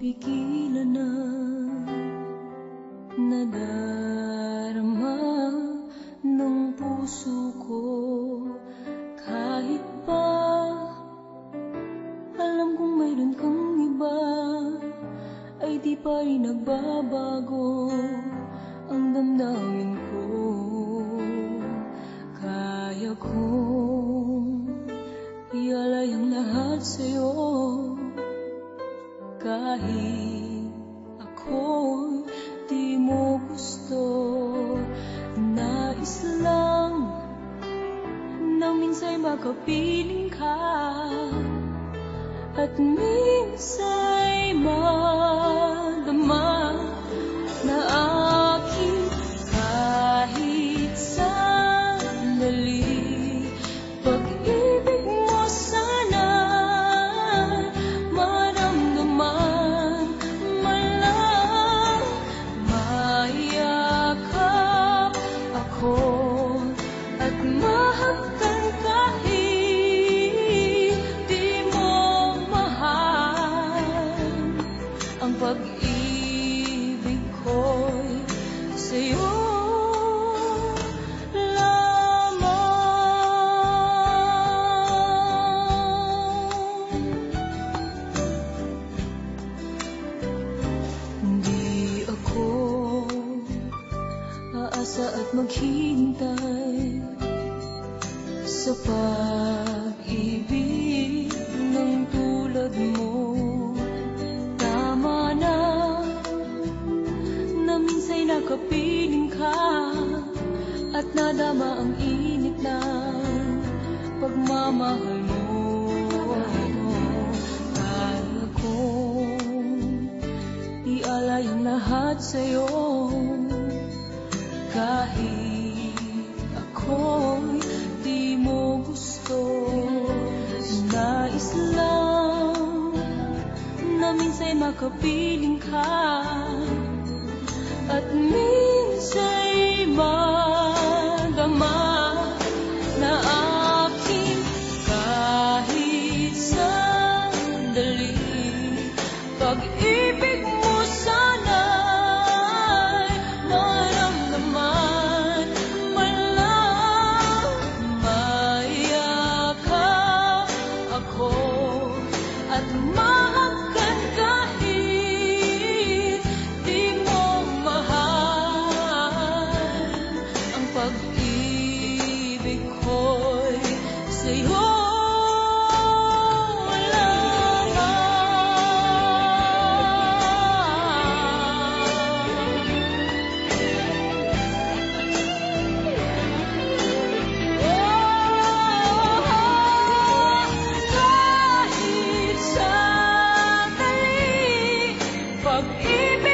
mapigilan na nadarama ng puso ko. Kahit pa alam kong mayroon kang iba, ay di pa rin nagbabago ang damdamin ko. Kaya kong ialay ang lahat sa'yo, kahit ako'y di mo gusto. Nais lang na minsa'y makapiling ka, at minsa'y madama na aking kahit sandali. Pag-ibig mo sana maramdaman, man lang mayakap ako at mahagkan kahit di mo mahal. Ang pag-ibig ko'y sa'yo aasa at maghintay sa pag-ibig ng tulad mo. Tama na minsa'y nakapiling ka at nadama ang init ng pagmamahal mo. Kaya kong ialay ang lahat sa'yo, kahit ako'y di mo gusto. Nais lang na minsa'y makapiling ka, at minsa'y madama na aking kahit sandali. Pag-ibig mo sana'y maramdaman, man lang mayakap ako at mahagkan kahit di mo mahal. Ang pag-ibig ko'y sa'yo pag-ibig.